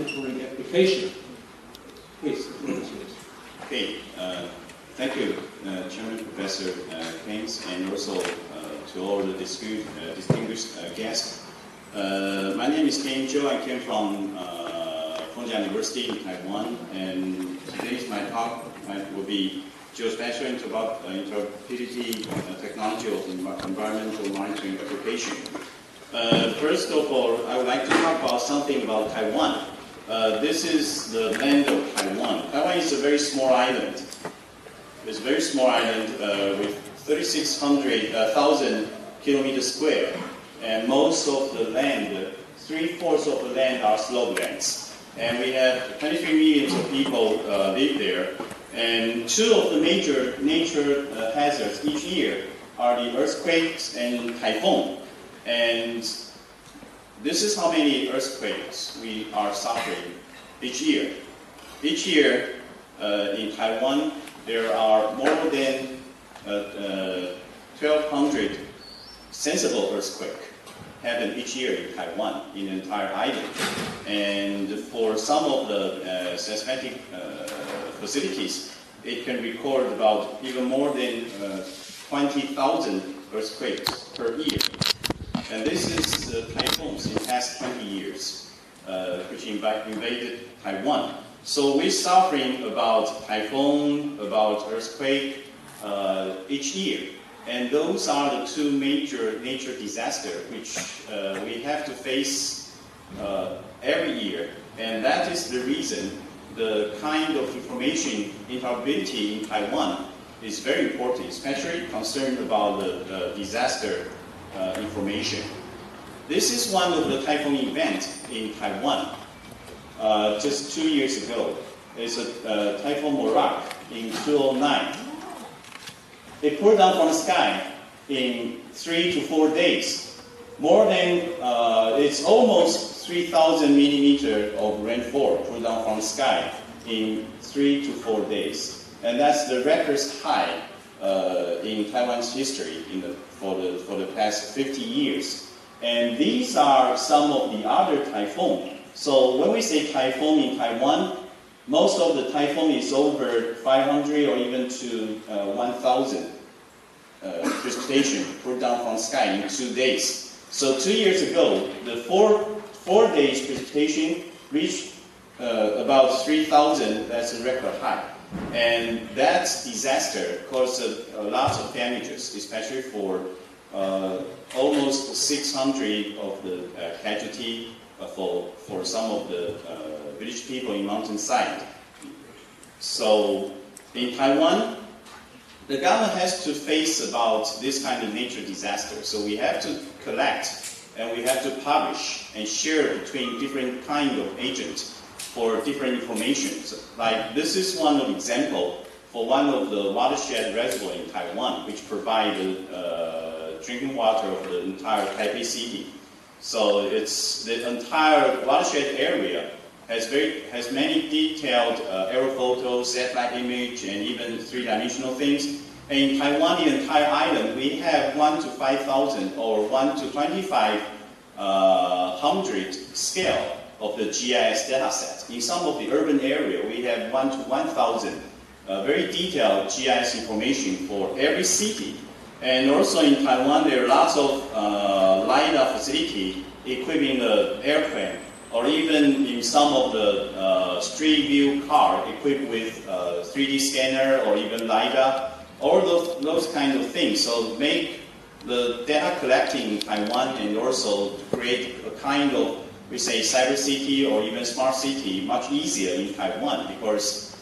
monitoring application. Please. Okay, thank you, Chairman Professor Keynes, and also to all the distinguished guests. My name is Ken Zhou. I came from Fengyang University in Taiwan, and today's my talk will be geospatial interoperability technology of environmental monitoring application. First of all, I would like to talk about something about Taiwan. This is the land of Taiwan. Taiwan is a very small island. It's a very small island with 36,000 kilometers square, and most of the land, 3/4 of the land are slopelands. And we have 23 million of people live there. And two of the major nature hazards each year are the earthquakes and typhoon. And this is how many earthquakes we are suffering each year. Each year in Taiwan, there are more than 1,200 sensible earthquakes happen each year in Taiwan, in the entire island. And for some of the seismic facilities, it can record about even more than 20,000 earthquakes per year. And this is the typhoons in the past 20 years, which invaded Taiwan. So we're suffering about typhoon, about earthquake each year. And those are the two major nature disasters which we have to face every year. And that is the reason the kind of information interoperability in Taiwan is very important, especially concerned about the disaster information. This is one of the typhoon events in Taiwan just 2 years ago. It's a Typhoon Morak in 2009. It poured down from the sky in 3 to 4 days. More than, it's almost 3,000 millimeters of rainfall poured down from the sky in 3 to 4 days. And that's the record high in Taiwan's history for the past 50 years. And these are some of the other typhoons. So when we say typhoon in Taiwan, most of the typhoon is over 500 or even to 1,000 precipitation poured down from the sky in 2 days. So 2 years ago, the four days precipitation reached about 3,000. That's a record high. And that disaster caused a lot of damages, especially for almost 600 of the casualty for some of the village people in mountainside. So in Taiwan, the government has to face about this kind of nature disaster. So we have to collect and we have to publish and share between different kind of agents for different information. So, like this is one of example for one of the watershed reservoir in Taiwan, which provide the drinking water of the entire Taipei city. So it's the entire watershed area has many detailed aerial photos, satellite image, and even three-dimensional things. And in Taiwan, the entire island, we have 1 to 5,000 or 1 to 2,500 scale of the GIS data set. In some of the urban area, we have 1 to 1,000 very detailed GIS information for every city. And also in Taiwan, there are lots of LiDAR facility equipping the airplane, or even in some of the street view car equipped with 3D scanner or even LiDAR, all those kind of things. So make the data collecting in Taiwan and also to create a kind of, we say, cyber city or even smart city much easier in Taiwan, because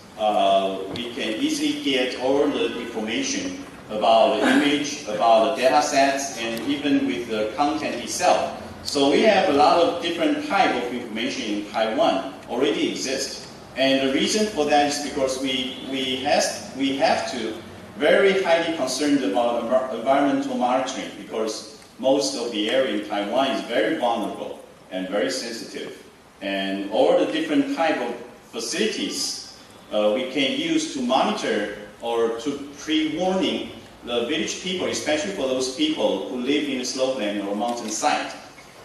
we can easily get all the information about the image, about the data sets, and even with the content itself. So we have a lot of different type of information in Taiwan already exist. And the reason for that is because we have to very highly concerned about environmental monitoring, because most of the area in Taiwan is very vulnerable and very sensitive. And all the different type of facilities we can use to monitor or to pre-warning the village people, especially for those people who live in the slopeland or mountainside.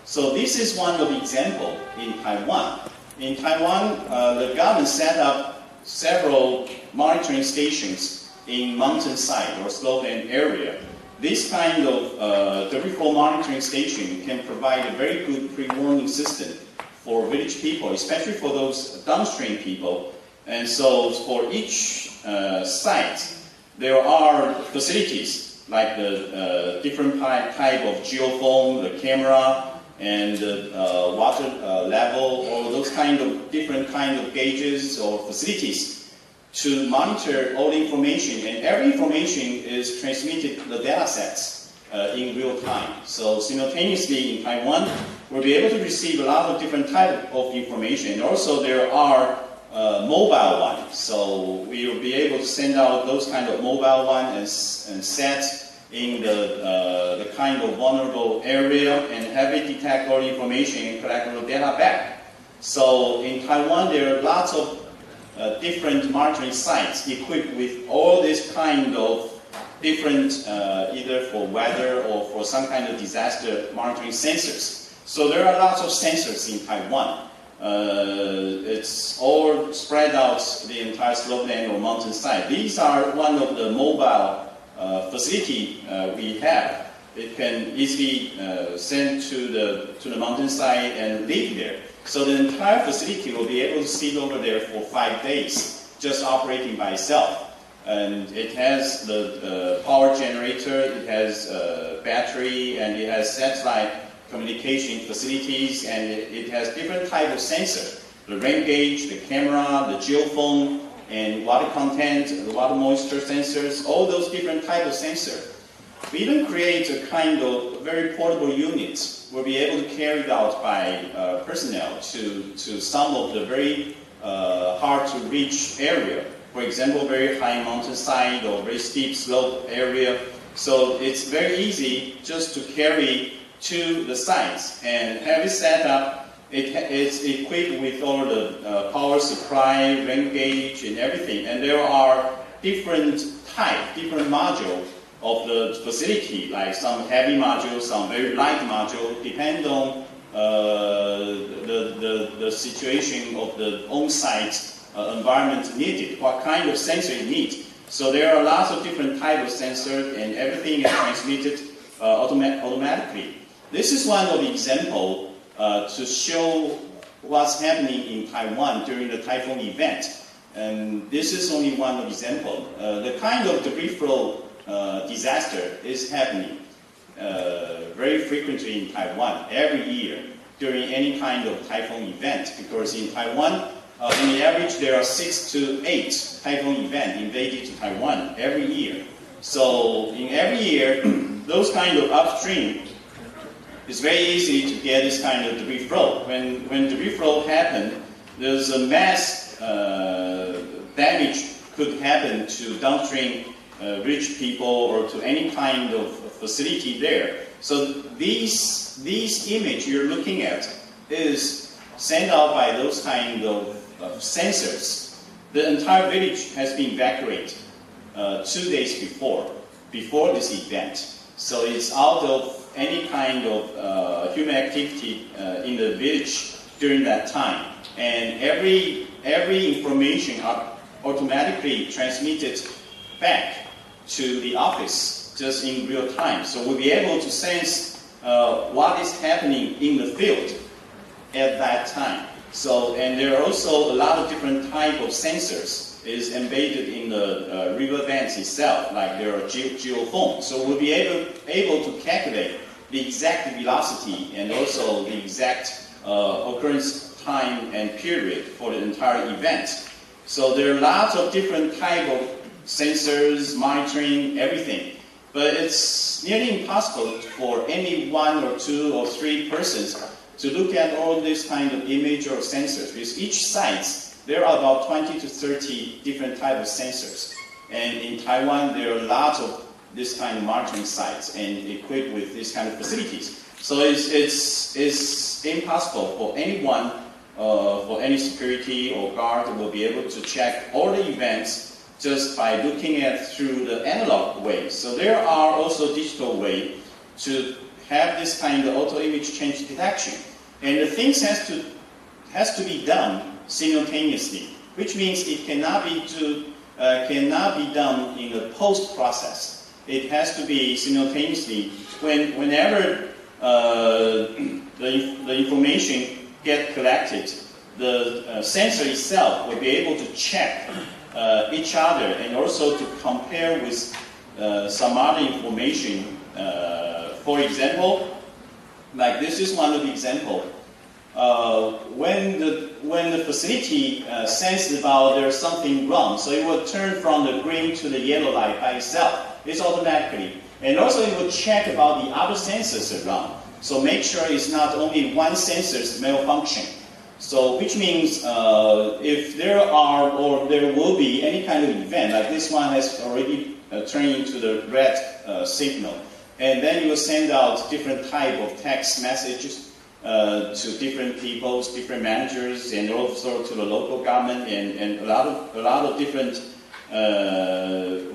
So this is one of the example in Taiwan. In Taiwan, the government set up several monitoring stations in mountainside or slopland area. This kind of debris flow monitoring station can provide a very good pre-warning system for village people, especially for those downstream people. And so for each site, there are facilities like the different type of geophone, the camera, and the water level, or those kind of different kind of gauges or facilities to monitor all the information. And every information is transmitted to the data sets in real time. So simultaneously in Taiwan, we'll be able to receive a lot of different type of information. And also there are mobile ones. So we will be able to send out those kind of mobile ones and set in the kind of vulnerable area and have it detect all the information and collect all the data back. So in Taiwan, there are lots of different monitoring sites equipped with all this kind of different, either for weather or for some kind of disaster monitoring sensors. So there are lots of sensors in Taiwan. It's all spread out the entire slopeland or mountainside. These are one of the mobile facility we have. It can easily send to the mountainside and live there. So the entire facility will be able to sit over there for 5 days, just operating by itself. And it has the power generator, it has battery, and it has satellite communication facilities, and it has different types of sensors. The rain gauge, the camera, the geophone, and water content, the water moisture sensors, all those different types of sensors. We even create a kind of very portable unit. We'll be able to carry it out by personnel to some of the very hard to reach area. For example, very high mountainside or very steep slope area. So it's very easy just to carry to the sites and have it set up. It's equipped with all the power supply, rain gauge, and everything. And there are different modules of the facility, like some heavy modules, some very light modules, depend on the situation of the on-site environment needed, what kind of sensor you need. So there are lots of different types of sensors, and everything is transmitted automatically. This is one of the examples to show what's happening in Taiwan during the typhoon event. And this is only one example. The kind of debris flow disaster is happening very frequently in Taiwan every year during any kind of typhoon event, because in Taiwan, on the average, there are 6 to 8 typhoon events invaded to Taiwan every year. So in every year, those kind of upstream, it's very easy to get this kind of debris flow. When debris flow happens, there's a mass damage could happen to downstream rich people or to any kind of facility there. So these image you're looking at is sent out by those kind of sensors. The entire village has been evacuated 2 days before this event. So it's out of any kind of human activity in the village during that time. And every information are automatically transmitted back to the office just in real time. So we'll be able to sense what is happening in the field at that time. So, and there are also a lot of different type of sensors is embedded in the river banks itself, like there are geophones. So we'll be able to calculate the exact velocity and also the exact occurrence time and period for the entire event. So there are lots of different type of sensors, monitoring, everything. But it's nearly impossible for any 1 or 2 or 3 persons to look at all this kind of image or sensors. Because each site, there are about 20 to 30 different types of sensors. And in Taiwan, there are lots of this kind of monitoring sites and equipped with this kind of facilities. So it's impossible for anyone, for any security or guard will be able to check all the events just by looking at through the analog way. So there are also digital way to have this kind of auto image change detection. And the things has to has to be done simultaneously, which means it cannot be done in a post process. It has to be simultaneously whenever the information get collected. The sensor itself will be able to check each other and also to compare with some other information. For example, like this is one of the examples. When the facility senses about there's something wrong, so it will turn from the green to the yellow light by itself. It's automatically. And also it will check about the other sensors around. So make sure it's not only one sensor's malfunction. So which means if there are or there will be any kind of event, like this one has already turned into the red signal, and then you will send out different type of text messages to different people, different managers, and also to the local government and a lot of different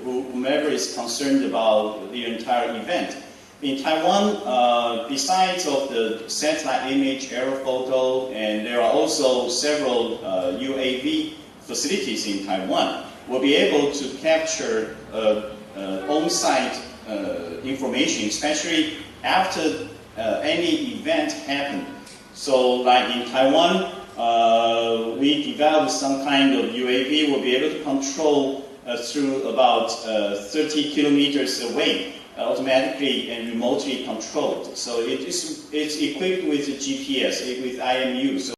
whomever is concerned about the entire event. In Taiwan, besides of the satellite image, aerophoto, and there are also several UAV facilities in Taiwan, will be able to capture on-site information, especially after any event happened. So like in Taiwan, we developed some kind of UAV will be able to control through about 30 kilometers away, automatically and remotely controlled. So it's equipped with GPS, with IMU. So